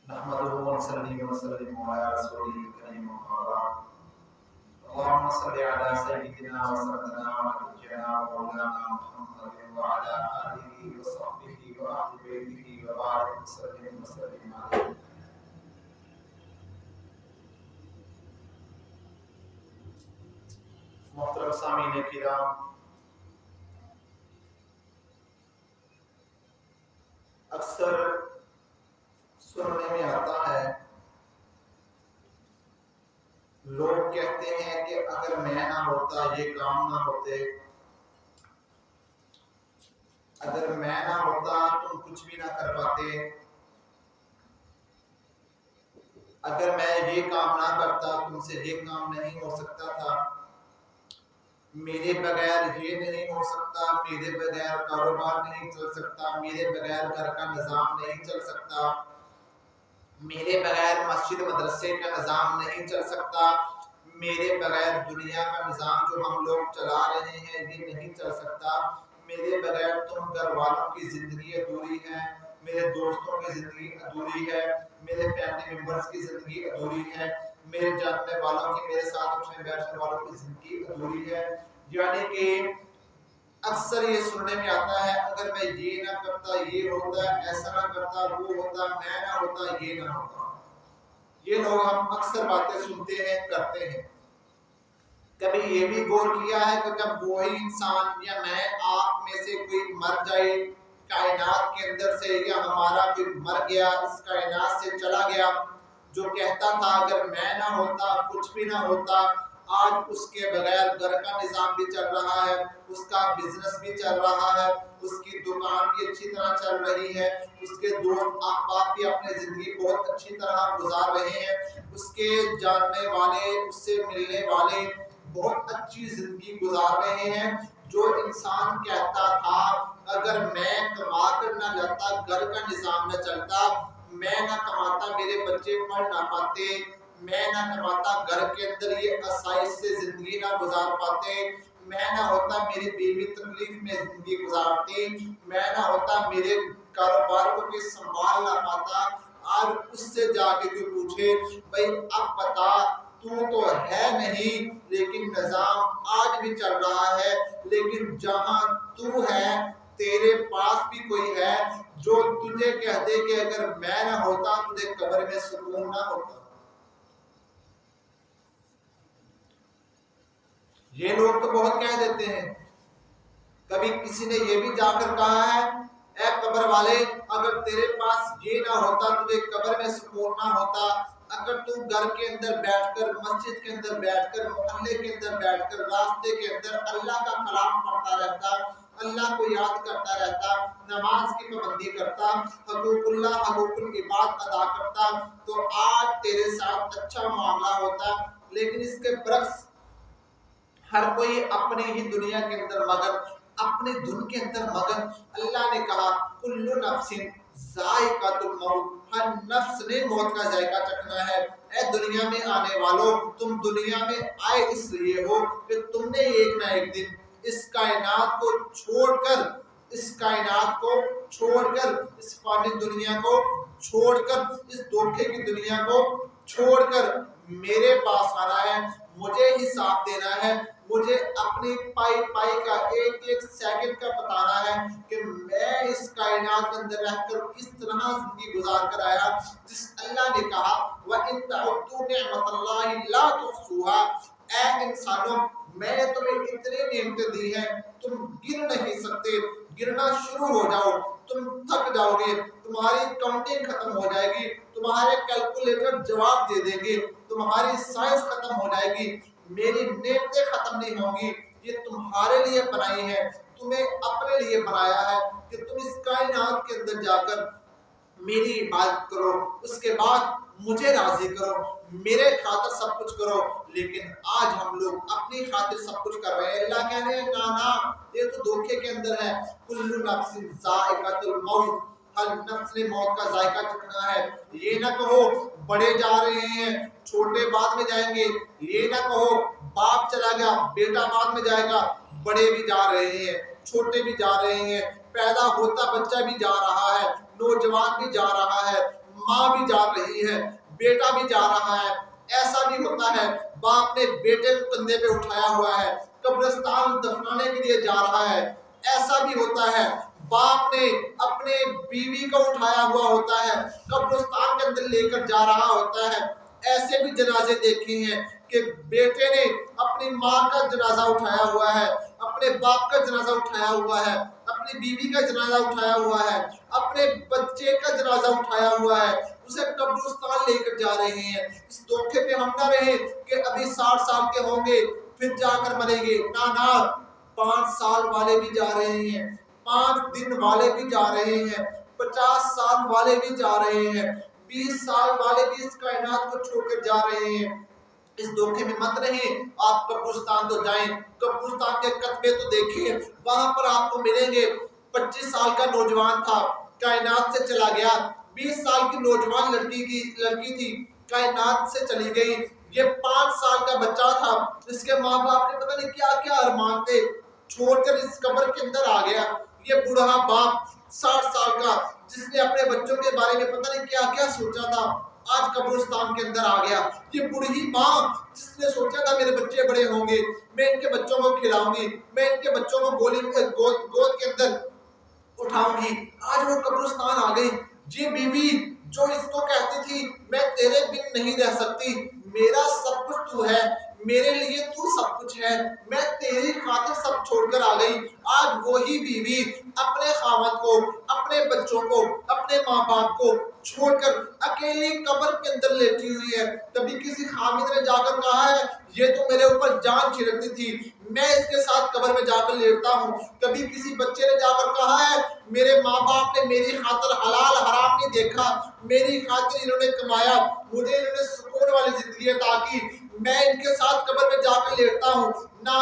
نحمده ونصلي ونسلم على رسوله الكريم أما بعد. اللهم صل على سيدنا وسندنا ونبينا ومولانا محمد وعلى آله وصحبه وأهل بيته وبارك وسلم عليه. محترم سامعین کرام، اکثر سننے میں آتا ہے، لوگ کہتے ہیں کہ اگر میں نہ ہوتا یہ کام نہ ہوتے، اگر میں نہ ہوتا تم کچھ بھی نہ کر پاتے، اگر میں یہ کام نہ کرتا تم سے یہ کام نہیں ہو سکتا تھا، میرے بغیر یہ نہیں ہو سکتا، میرے بغیر کاروبار نہیں چل سکتا، میرے بغیر گھر کا نظام نہیں چل سکتا، میرے بغیر مسجد مدرسے کا نظام نہیں چل سکتا، میرے بغیر دنیا کا نظام جو ہم لوگ چلا رہے ہیں یہ نہیں چل سکتا، میرے بغیر تم گھر والوں کی زندگی ادھوری ہے، میرے دوستوں کی زندگی ادھوری ہے، میرے فیملی ممبرز کی زندگی ادھوری ہے، میرے جاننے والوں کی، میرے ساتھ اٹھنے بیٹھنے والوں کی زندگی ادھوری ہے. یعنی کہ اکثر یہ سننے میں آتا ہے اگر میں یہ نہ کرتا یہ ہوتا، ایسا نہ کرتا وہ ہوتا، میں نہ ہوتا یہ نہ ہوتا. یہ لوگ ہم اکثر باتیں سنتے ہیں، کرتے ہیں. کبھی یہ بھی غور کیا ہے کہ جب وہی انسان یا میں آپ میں سے کوئی مر جائے کائنات کے اندر سے، یا ہمارا کوئی مر گیا اس کائنات سے چلا گیا، جو کہتا تھا اگر میں نہ ہوتا کچھ بھی نہ ہوتا، آج اس کے بغیر گھر کا نظام بھی چل رہا ہے، اس کا بزنس بھی چل رہا ہے، اس کی دکان بھی اچھی طرح چل رہی ہے، اس کے دوست احباب بھی اپنی زندگی بہت اچھی طرح گزار رہے ہیں، اس کے جاننے والے، اس سے ملنے والے بہت اچھی زندگی گزار رہے ہیں. جو انسان کہتا تھا اگر میں کما کر نہ جاتا گھر کا نظام نہ چلتا، میں نہ کماتا میرے بچے پڑھ نہ پاتے، میں نہ کماتا گھر کے اندر یہ آسائش سے زندگی نہ گزار پاتے، میں نہ ہوتا میری بیوی تکلیف میں زندگی گزارتی، میں نہ ہوتا میرے کاروبار کو کوئی سنبھال نہ پاتا. آج اس سے جا کے کوئی پوچھے بھائی اب بتا تو ہے نہیں لیکن نظام آج بھی چل رہا ہے، لیکن جہاں تو ہے تیرے پاس بھی کوئی ہے جو تجھے کہہ دے کہ اگر میں نہ ہوتا تجھے قبر میں سکون نہ ہوتا. یہ لوگ تو بہت کہہ دیتے ہیں. کبھی کسی نے یہ بھی جا کر کہا ہے اے قبر والے اگر تیرے پاس یہ نہ ہوتا تجھے قبر میں سکون نہ ہوتا، اگر تو گھر کے اندر بیٹھ کر، مسجد کے اندر بیٹھ کر، محلے کے اندر بیٹھ کر، راستے کے اندر اللہ کا کلام پڑھتا رہتا، اللہ کو یاد کرتا رہتا، نماز کی پابندی کرتا، حقوق اللہ، حقوق العباد ادا کرتا، تو آج تیرے ساتھ اچھا معاملہ ہوتا. لیکن اس کے برعکس ہر کوئی اپنے ہی دنیا کے اندر مگن، اپنے دھن کے اندر مگن. اللہ نے کہا کل نفس ذائقۃ الموت، ہر نفس نے موت کا ذائقہ چکھنا ہے. اے دنیا میں آنے والوں، تم دنیا میں آئے اس لیے ہو کہ تم نے ایک نہ ایک دن اس کائنات کو چھوڑ کر، اس کائنات کو چھوڑ کر، اس فانی دنیا کو چھوڑ کر، اس دھوکے کی دنیا کو چھوڑ کر میرے پاس آنا ہے، مجھے حساب دینا ہے، مجھے اپنی پائی پائی کا ایک ایک سیکنڈ کا بتانا ہے کہ میں اس کائنات کے اندر رہ کر کس طرح زندگی گزار کر آیا. جس اللہ نے کہا وَإِن تَعُدُّوا نِعْمَةَ اللَّهِ لَا تُحْصُوهَا، اے انسانوں میں نے تمہیں اتنی نعمتیں دی ہیں تم گر نہیں سکتے. گرنا شروع ہو جاؤ تم تھک جاؤ گے، تمہاری کاؤنٹنگ ختم ہو جائے گی، تمہارے کیلکولیٹر جواب دے دیں گے، تمہاری سائنس ختم ہو جائے گی، میری نعمتیں ختم نہیں ہوں گی. یہ تمہارے لیے بنائی ہے، تمہیں اپنے لیے بنایا ہے کہ تم اس کائنات کے اندر جا کر میری عبادت کرو، اس کے بعد مجھے راضی کرو، میرے خاطر سب کچھ کرو. لیکن آج ہم لوگ اپنی خاطر سب کچھ کر رہے ہیں. اللہ کہہ رہے ہیں نا یہ تو دھوکے کے اندر ہے. کل نفس ذائقۃ الموت، ہر نفس نے موت کا ذائقہ چکھنا ہے. یہ نہ کہو بڑے جا رہے ہیں چھوٹے بعد میں جائیں گے، یہ نہ کہو باپ چلا گیا بیٹا بعد میں جائے گا. بڑے بھی جا رہے ہیں، چھوٹے بھی جا رہے ہیں، پیدا ہوتا بچہ بھی جا رہا ہے، نوجوان بھی جا رہا ہے، ماں بھی جا رہی ہے، بیٹا بھی جا رہا ہے۔ ایسا بھی ہوتا ہے باپ نے بیٹے کو کندھے پہ اٹھایا ہوا ہے، قبرستان دفنانے کے لیے جا رہا ہے۔ ایسا بھی ہوتا ہے باپ نے اپنے بیوی کو اٹھایا ہوا ہوتا ہے، قبرستان کے اندر لے کر جا رہا ہوتا ہے۔ ایسے بھی جنازے دیکھے ہیں کہ بیٹے نے اپنی ماں کا جنازہ اٹھایا ہوا ہے، اپنے باپ کا جنازہ اٹھایا ہوا ہے، اپنی بیوی کا جنازہ اٹھایا ہوا ہے، اپنے بچے کا جنازہ اٹھایا ہوا ہے، اسے قبرستان لے کر جا رہے ہیں۔ اس دھوکے پہ ہم نہ رہے کہ ابھی 60 سال کے ہوں گے پھر جا کر مریں گے، نہ 5 سال والے بھی جا رہے ہیں، 5 دن والے بھی جا رہے ہیں، 50 سال والے بھی جا رہے ہیں، 20 سال والے بھی اس کائنات کو چھوڑ کر جا رہے ہیں۔ اس دھوکے میں مت رہیں، آپ قبرستان تو جائیں، قبرستان کے کتبے تو دیکھیں، وہاں پر آپ کو ملیں گے 25 سال کا نوجوان تھا، کائنات سے چلا گیا، 20 سال کی نوجوان لڑکی تھی، کائنات سے چلی گئی، یہ 5 سال کا بچہ تھا، اس کے ماں باپ نے پتہ نہیں کیا کیا ارمان تھے، چھوڑ کر اس قبر کے اندر آ گیا۔ یہ بوڑھا باپ 60 سال کا جس نے اپنے بچوں کے بارے میں پتہ نہیں کیا کیا سوچا تھا، آج قبرستان کے اندر آ گیا۔ یہ بوڑھی ماں جس نے سوچا تھا میرے بچے بڑے ہوں گے، میں ان کے بچوں کو کھلاؤں گی، میں ان کے بچوں کو گود کے اندر اٹھاؤں گی، آج وہ قبرستان آ گئی۔ یہ بیوی جو اس کو کہتی تھی میں تیرے بن نہیں رہ سکتی، میرا سب کچھ تو ہے، میرے لیے تو سب کچھ ہے، میں تیری خاطر سب چھوڑ کر آ گئی، آج وہی بیوی اپنے خاوند کو، اپنے بچوں کو، اپنے ماں باپ کو چھوڑ کر اکیلی قبر کے اندر لیٹی ہوئی ہے۔ کبھی کسی خامد نے جا کر کہا ہے یہ تو میرے اوپر جان چھڑکتی تھی، میں اس کے ساتھ قبر میں جا کر لیٹتا ہوں۔ کبھی کسی بچے نے جا کر کہا ہے میرے ماں باپ نے میری خاطر حلال حرام نہیں دیکھا، میری خاطر انہوں نے کمایا، مجھے انہوں نے سکون والی زندگی عطا کی، میں ان کے ساتھ قبر میں جا کر لیٹتا ہوں۔ نہ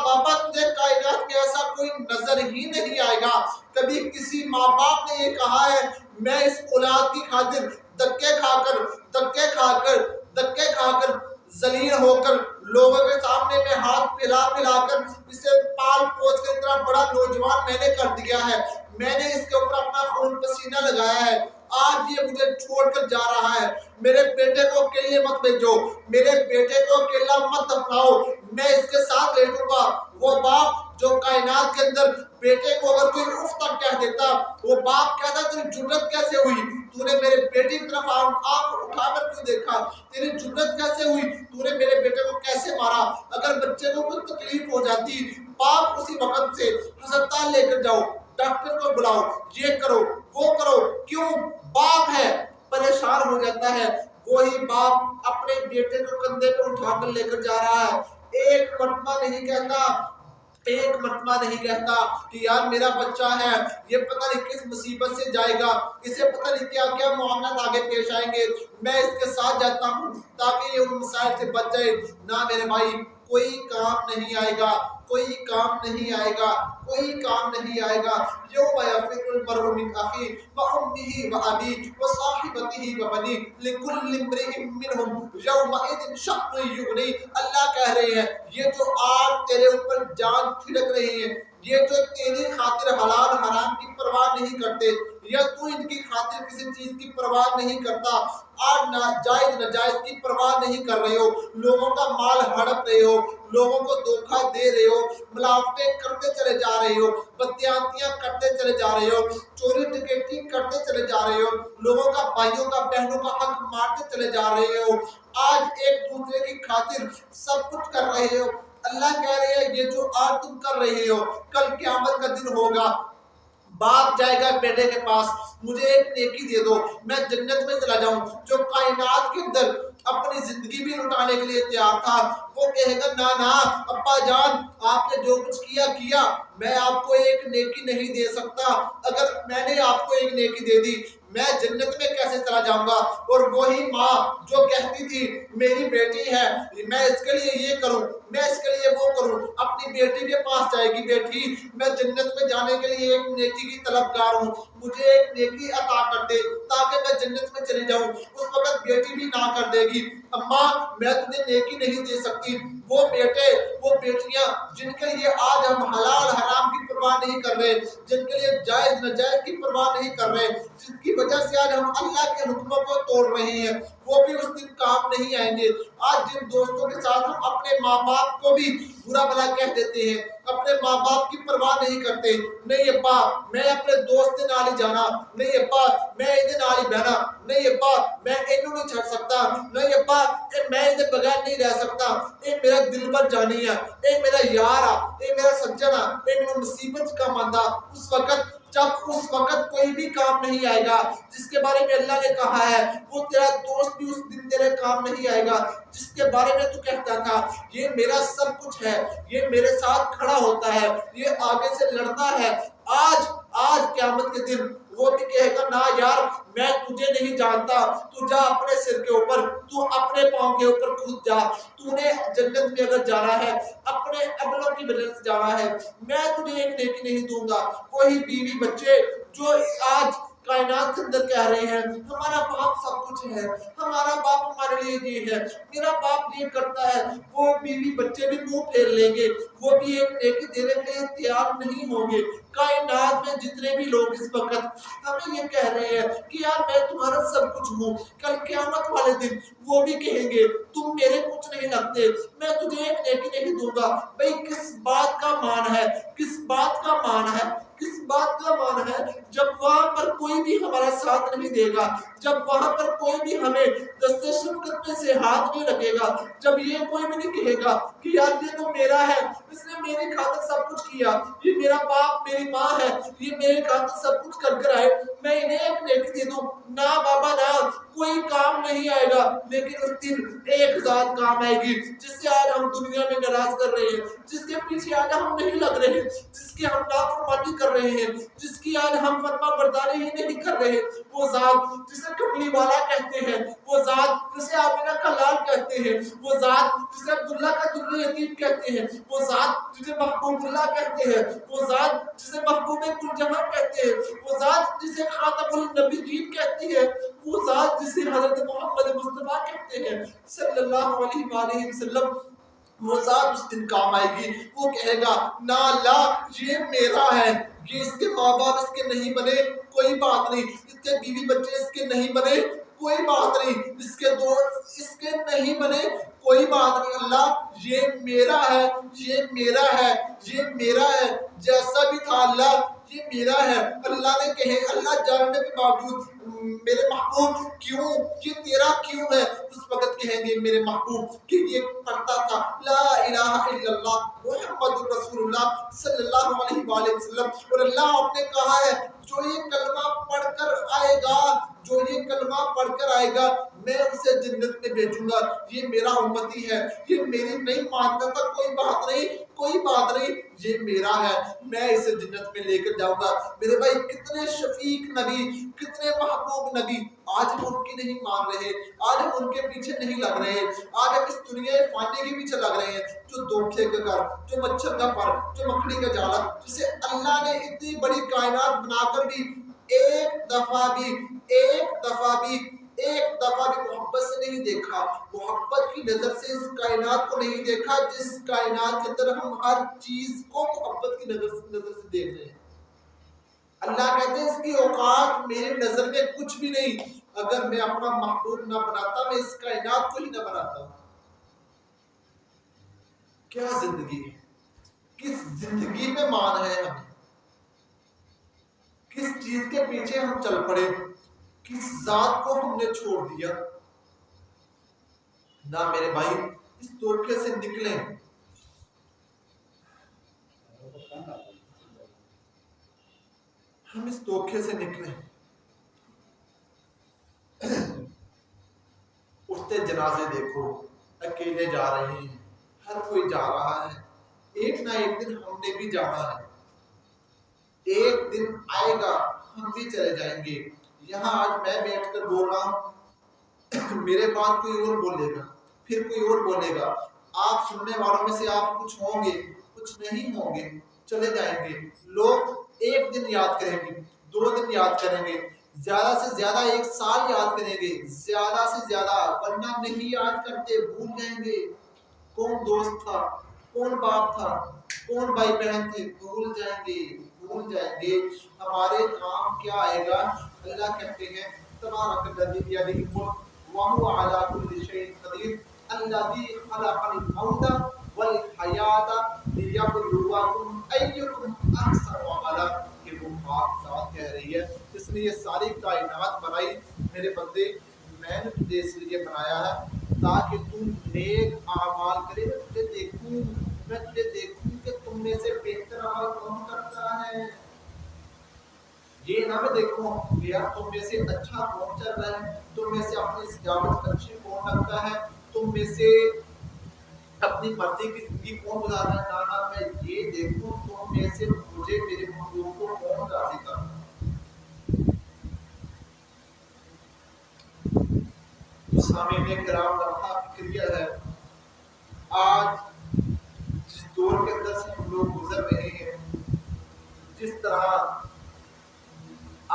بابا، تجھے کائنات میں ایسا کوئی نظر ہی نہیں آئے گا۔ کبھی کسی ماں باپ نے یہ کہا ہے میں اس اولاد کی خاطر دھکے کھا کر ذلیل ہو کر لوگوں کے سامنے میں ہاتھ پھیلا کر اسے پال پوس کر اتنا بڑا نوجوان میں نے کر دیا ہے، میں نے اس کے اوپر اپنا خون پسینہ لگایا ہے، آج یہ مجھے چھوڑ کر جا رہا ہے۔ میرے بیٹے کو اکیلے مت بھیجو، میرے بیٹے کو اکیلا مت دفناؤ، میں اس کے ساتھ لیٹوں گا۔ وہ باپ جو کائنات کے اندر بیٹے کو اگر کوئی اف تک کہہ دیتا، وہ باپ کہتا تیری جرت کیسے ہوئی، تو نے میرے بیٹے کی طرف آنکھ اٹھا کر کیوں دیکھا، تیری جرت کیسے ہوئی، تو نے میرے بیٹے کو کیسے مارا۔ اگر بچے کو کوئی تکلیف ہو جاتی، باپ اسی وقت سے ہسپتال لے کر جاؤ، ڈاکٹر کو بلاؤ، یہ کرو وہ کرو، کیوں؟ باپ ہے، پریشان ہو جاتا ہے۔ وہی باپ اپنے بیٹے کو کندھے پہ اٹھا کر لے کر جا رہا ہے، ایک مرتبہ نہیں کہتا کہ یار میرا بچہ ہے، یہ پتہ نہیں کس مصیبت سے جائے گا، اسے پتہ نہیں کیا کیا معاملات آگے پیش آئیں گے، میں اس کے ساتھ جاتا ہوں تاکہ یہ ان مسائل سے بچ جائے۔ نہ میرے بھائی، کوئی کام نہیں آئے گا، کوئی کام نہیں آئے گا، کوئی کام نہیں آئے گا۔ یوم یفر المرء من اخیہ وامہ وابیہ وصاحبتہ وبنیہ لکل امرئ منہم یومئذ شأن یغنیہ۔ اللہ کہہ رہے ہیں یہ جو آج تیرے اوپر جان چھڑک رہی ہے، یہ جو تیری خاطر حلال حرام کی پرواہ نہیں کرتے، یا تو ان کی خاطر کسی چیز کی پرواہ نہیں کرتا، آج ناجائز نجائز کی پرواہ نہیں کر رہے ہو، لوگوں کا مال ہڑپ رہے ہو، لوگوں کو دھوکہ دے رہے ہو، ملاوٹیں کرتے چلے جا رہے ہو، بدیانتیاں کرتے چلے جا رہے ہو، چوری ڈکیتی کرتے چلے جا رہے ہو، لوگوں کا بھائیوں کا بہنوں کا حق مارتے چلے جا رہے ہو، آج ایک دوسرے کی خاطر سب کچھ کر رہے ہو۔ اللہ کہہ رہے ہیں یہ جو آج تم کر رہے ہو کل قیامت کا دن ہوگا، باپ جائے گا بیٹے کے پاس، مجھے ایک نیکی دے دو میں جنت میں چلا جاؤں۔ جو کائنات کے اندر اپنی زندگی بھی لٹانے کے لیے تیار تھا، وہ کہے گا نہ ابا جان آپ نے جو کچھ کیا میں آپ کو ایک نیکی نہیں دے سکتا، اگر میں نے آپ کو ایک نیکی دے دی میں جنت میں کیسے چلا جاؤں گا۔ اور وہی ماں جو کہتی تھی میری بیٹی ہے میں اس کے لیے یہ کروں، میں اس کے لیے وہ کروں، اپنی بیٹی کے پاس جائے گی بیٹی میں جنت میں جانے کے لیے ایک نیکی کی طلبگار ہوں، مجھے ایک نیکی عطا کر دے تاکہ میں جنت میں چلی جاؤں۔ اس وقت بیٹی بھی نہ کر دے گی، اماں میں تجھے نیکی نہیں دے سکتی، وہ بیٹے وہ بیٹیاں جن کے لیے آج ہم حلال حرام کی پرواہ نہیں کر رہے، جن کے لیے جائز ناجائز کی پرواہ نہیں کر رہے، جن کی وجہ سے آج ہم اللہ کے حکموں کو توڑ رہے ہیں، وہ بھی اس دن کام نہیں آئیں گے۔ آج جن دوستوں کے ساتھ ہم اپنے ماں باپ کو بھی برا بھلا کہہ دیتے ہیں، اپنے ماں باپ کی پرواہ نہیں کرتے، نہیں ابا میں اپنے دوست نال ہی جانا، نہیں ابا میں ادھے نال ہی بہنا، نہیں ابا میں اینو نہیں چھڑ سکتا، نہیں ابا میں ادھے بغیر نہیں رہ سکتا، اے میرا دل بر جانی ہے، اے میرا یار آ، اے میرا سجن آ، اے میرا مصیبت کا ماندہ۔ اس وقت کوئی بھی کام نہیں آئے گا جس کے بارے میں اللہ نے کہا ہے وہ تیرا دوست بھی اس دن تیرے کام نہیں آئے گا، جس کے بارے میں تو کہتا تھا یہ میرا سب کچھ ہے، یہ میرے ساتھ کھڑا ہوتا ہے، یہ آگے سے لڑتا ہے، آج قیامت کے دن وہ بھی کہے گا نا یار میں تجھے نہیں جانتا، تو جا اپنے سر کے اوپر، تو اپنے پاؤں کے اوپر خود جا، تو نے جنت میں اگر جانا ہے اپنے عملوں کی وجہ سے جانا ہے، میں تجھے ایک نیکی نہیں دوں گا۔ وہی بیوی بچے جو آج کائنات کے اندر کہہ رہے ہیں ہمارا باپ سب کچھ ہے، ہمارا باپ ہمارے لیے یہ ہے، میرا باپ یہ کرتا ہے، وہ بیوی بچے بھی منہ پھیر لیں گے، وہ بھی ایک نیکی دینے کے لیے تیار نہیں ہوں گے۔ کائنات میں جتنے بھی لوگ اس وقت ہمیں یہ کہہ رہے ہیں کہ یار میں تمہارا سب کچھ ہوں، کل قیامت والے دن وہ بھی کہیں گے تم میرے کچھ نہیں لگتے، میں تجھے ایک نیکی نہیں دوں گا۔ بھئی کس بات کا مان ہے، کس بات کا مان ہے، کس بات کا مان ہے جب وہاں پر کوئی بھی ہمارا ساتھ نہیں دے گا، جب وہاں پر کوئی بھی ہمیں دستے شفقت میں سے ہاتھ نہیں رکھے گا، جب یہ کوئی بھی نہیں کہے گا کہ یار یہ تو میرا ہے، اس نے میری خاطر سب کچھ کیا، یہ میرا باپ میری ماں ہے، یہ میرے خاطر سب کچھ کر کر آئے، میں انہیں ایک نیکی دے دوں، نہ بابا نہ، کوئی کام نہیں آئے گا۔ لیکن اس دن ایک ذات کام آئے گی جس سے آج ہم دنیا میں ناراض کر رہے ہیں، جس کے پیچھے آج ہم نہیں لگ رہے، جس کی ہم نافرمانی کر رہے ہیں، جس کی آج ہم فرما برداری ہی نہیں کر رہے، وہ ذات جسے کملی والا کہتے ہیں، وہ ذات جسے آمینہ کا لال کہتے ہیں، وہ ذات جسے عبداللہ کا در یتیم کہتے ہیں، وہ ذات جسے محبوب اللہ کہتے ہیں، وہ ذات جسے محبوب کل جہاں کہتے ہیں، وہ ذات جسے خاتم النبیین کہتی ہے، وہ ذات جسے حضرت محمد مصطفیٰ کہتے ہیں صلی اللہ علیہ وآلہ وسلم، وہ ذات اس دن کام آئے گی، وہ کہے گا نا اللہ یہ میرا ہے، یہ اس کے ماں باپ اس کے نہیں بنے کوئی بات نہیں، اس کے بیوی بچے اس کے نہیں بنے کوئی بات نہیں، اس کے دوست اس کے نہیں بنے کوئی بات نہیں، اللہ یہ میرا ہے، یہ میرا ہے، یہ میرا ہے، جیسا بھی تھا اللہ یہ میرا ہے۔ اللہ نے کہے اللہ جاننے کے باوجود میرے محبوب کیوں یہ تیرا کیوں ہے، اس وقت کہیں گے میرے محبوب کہ یہ پڑھتا تھا لا الہ الا اللہ محمد رسول اللہ صلی اللہ علیہ وآلہ وسلم، اور اللہ آپ نے کہا ہے جو یہ کلمہ پڑھ کر آئے گا، جو یہ کلمہ پڑھ کر آئے گا میں اسے جنت میں بھیجوں گا، یہ میرا امتی ہے، یہ میری نہیں مانتا تھا کوئی بات نہیں، کوئی بات نہیں، یہ میرا ہے، میں اسے جنت میں لے کر جاؤں گا۔ میرے بھائی کتنے شفیق نبی، کتنے محبوب نبی، آج ہم ان کی نہیں مان رہے، آج ہم ان کے پیچھے نہیں لگ رہے، آج ہم اس دنیا فانی کے پیچھے لگ رہے ہیں، جو دھوکے کا گھر، جو مچھر کا پر، جو مکڑی کا جالا، جسے اللہ نے اتنی بڑی کائنات بنا کر بھی ایک دفعہ بھی محبت سے نہیں دیکھا، محبت کی نظر سے اس کائنات کو نہیں دیکھا جس کائنات کے اندر ہم ہر چیز کو محبت کی نظر سے دیکھ رہے ہیں۔ اللہ کہتے ہیں اس کی اوقات میری نظر میں کچھ بھی نہیں، اگر میں اپنا محبوب نہ بناتا میں اس کائنات کو ہی نہ بناتا۔ کیا زندگی ہے، کس زندگی میں مان ہے ہمیں، کس چیز کے پیچھے ہم چل پڑے، کس ذات کو ہم نے چھوڑ دیا۔ نہ میرے بھائی اس دھوکے سے نکلیں، ہم اس دھوکے سے نکلیں۔ اٹھتے جنازے دیکھو، اکیلے جا رہے ہیں، ہر کوئی جا رہا ہے، ایک نہ ایک دن ہم نے بھی جانا ہے، ایک دن آئے گا ہم بھی چلے جائیں گے۔ یہاں آج میں بیٹھ کر بول رہا ہوں، میرے بعد کوئی اور بولے گا، پھر کوئی اور بولے گا، آپ سننے والوں میں سے آپ کچھ ہوں گے کچھ نہیں ہوں گے، چلے جائیں گے۔ لوگ ایک دن یاد کریں گے، 2 دن یاد کریں گے، زیادہ سے زیادہ 1 سال یاد کریں گے، زیادہ سے زیادہ، ورنہ نہیں یاد کرتے، بھول جائیں گے کون دوست تھا، کون باپ تھا، کون بھائی بہن تھے، بھول جائیں گے، بھول جائیں گے۔ ہمارے کام کیا آئے گا؟ اللہ کہتے ہیں تبارک الذی بیدہ الملک وہو علی کل شیء قدیر الذی خلق الموت والحیاۃ لیبلوکم ایکم احسن عملا۔ کہ وہ پاک ذات کہہ رہی ہے جس نے یہ ساری کائنات بنائی، میرے بندے میں نے تجھے اس لیے بنایا ہے تاکہ تم نیک اعمال کرے، میں تجھے دیکھوں کہ تم میں سے بہتر عمل کون کرتا ہے۔ یہ نہ میں دیکھوں کہ یار تم میں سے اچھا کون چل رہا ہے، تم میں سے اپنی سجاوٹ اچھی کون رکھتا ہے، تم میں سے اپنی مرضی کی زندگی کون گزار رہا ہے، نہ میں یہ دیکھوں تم میں سے مجھے میرے محبوب کو کون راضی کرتا ہے۔ سامعین کرام لمحہ فکریہ ہے، آج جس دور کے اندر سے ہم لوگ گزر رہے ہیں، جس طرح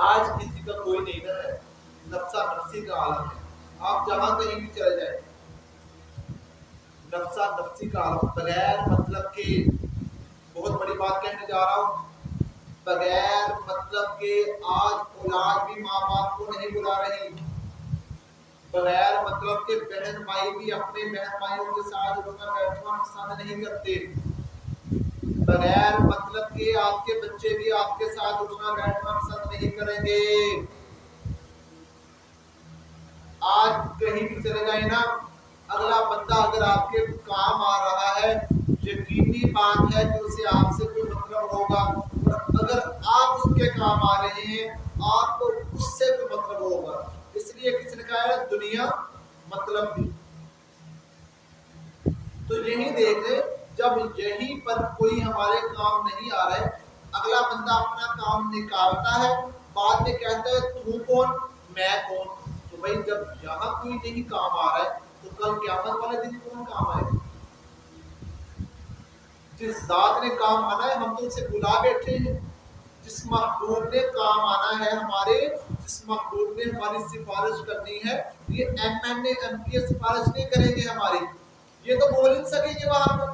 آج کسی کا کوئی نہیں ہے، نفسہ نفسی کا عالم ہے، آپ جہاں کہیں بھی چلے جائیں، نفسہ نفسی کا عالم، بغیر مطلب کے، بہت بڑی بات کہنے جا رہا ہوں، بغیر مطلب کے آج اولاد بھی ماں باپ کو نہیں بلا رہی، بغیر مطلب کے بہن بھائی بھی اپنے بہن بھائیوں کے ساتھ اٹھنا بیٹھنا پسند نہیں کرتے، بغیر مطلب کے آپ کے بچے بھی آپ کے ساتھ اٹھنا بیٹھنا پسند نہیں کریں گے۔ آج کہیں بھی چلے جائیں نا، اگلا بندہ اگر آپ کے کام آ رہا ہے، یقینی بات ہے کہ اسے آپ سے کوئی مطلب ہوگا، اور اگر آپ اس کے کام آ رہے ہیں آپ کو اس سے کوئی مطلب ہوگا۔ اس لیے کسی نے کہا ہے دنیا مطلب بھی، تو یہی دیکھ لیں جب یہیں پر کوئی ہمارے کام نہیں آ رہا ہے، اگلا بندہ اپنا کام نکالتا ہے، بعد میں کہتا ہے تو کون میں کون، تو بھائی جب یہاں کوئی نہیں کام آ رہا ہے تو کل قیامت والے دن کون کام آئے گا؟ جس ذات نے کام آنا ہے ہم تو اسے بلا بیٹھے ہیں، جس محبوب نے کام آنا ہے ہمارے، جس محبوب نے ہماری سفارش کرنی ہے، یہ M N A M P A سفارش نہیں کریں گے ہماری، یہ تو بول نہیں سکیں گے وہاں پر،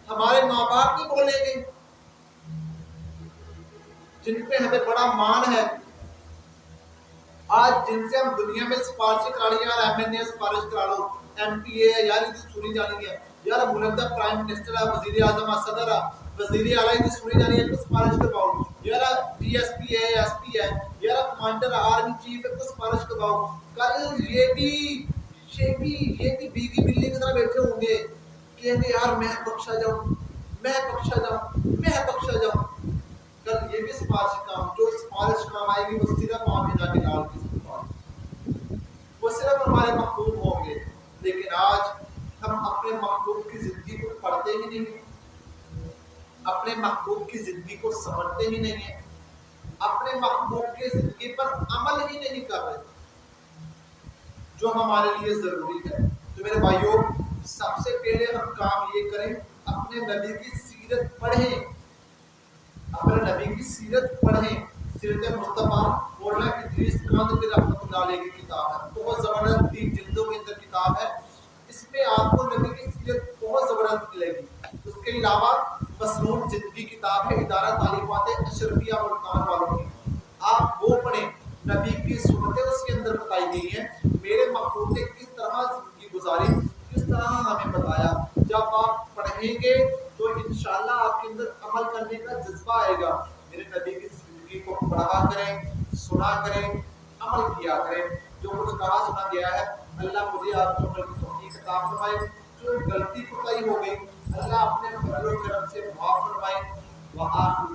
ہمارے ماں باپ نہیں بولیں گے جن پہ ہمیں بڑا مان ہے، آج جن سے ہم دنیا میں سفارش کرا لی، یار ایم این اے سفارش کرا لو، ایم پی اے یار یہ سنی جانی ہے، یار ملندہ پرائم منسٹر ہے، وزیر اعظم ہے، صدر ہے، وزیر اعلیٰ کی سنی جانی ہے، تو سفارش کرواؤ، یار ڈی ایس پی ہے، ایس پی ہے، یار کمانڈر آرمی چیف ہے، تو سفارش کرواؤ، کل یہ بھی بیوی بلی کی طرح بیٹھے ہوں گے کہ یار میں بخشا جاؤں، میں بخشا جاؤں، میں بخشا جاؤں، کل یہ بھی سفارش کام، جو سفارش کام آئے گی وہ صرف آمینہ کے لال کی سفارش، وہ صرف ہمارے محبوب ہوں گے۔ لیکن آج ہم اپنے محبوب کی زندگی کو پڑھتے ہی نہیں ہیں، اپنے محبوب کی زندگی کو سمجھتے ہی نہیں ہیں، اپنے محبوب کی زندگی پر عمل ہی نہیں کر رہے جو ہمارے لیے ضروری ہے۔ تو میرے بھائیوں، سب سے پہلے ہم کام یہ کریں، اپنے نبی کی سیرت پڑھیں، اپنے نبی کی سیرت پڑھیں، سیرت مصطفیٰ مولانا ادریس کاندھلی رحمۃ اللہ علیہ کی کتاب ہے، بہت زبردست 3 جلدوں کے اندر کتاب ہے، اس میں آپ کو نبی کی سیرت بہت زبردست ملے گی۔ اس کے علاوہ مسنون زندگی کتاب ہے ادارہ تعلیمات اشرفیہ ملتان والوں کی، آپ وہ پڑھیں، نبی کی سنتیں اس کے اندر بتائی گئی ہیں، میرے محبوب نے کس طرح زندگی گزاری، کس طرح ہمیں بتایا، جب آپ پڑھیں گے تو انشاءاللہ آپ کے اندر عمل کرنے کا جذبہ آئے گا۔ میرے نبی کی زندگی کو پڑھا کریں، سنا کریں، عمل کیا کریں، جو کچھ کہا سنا گیا ہے اللہ مجھے آپ کو عمل کی توفیق عطا فرمائے، جو غلطی کوتاہی ہو گئی اللہ اپنے فضل و کرم سے معاف فرمائے۔ وآخر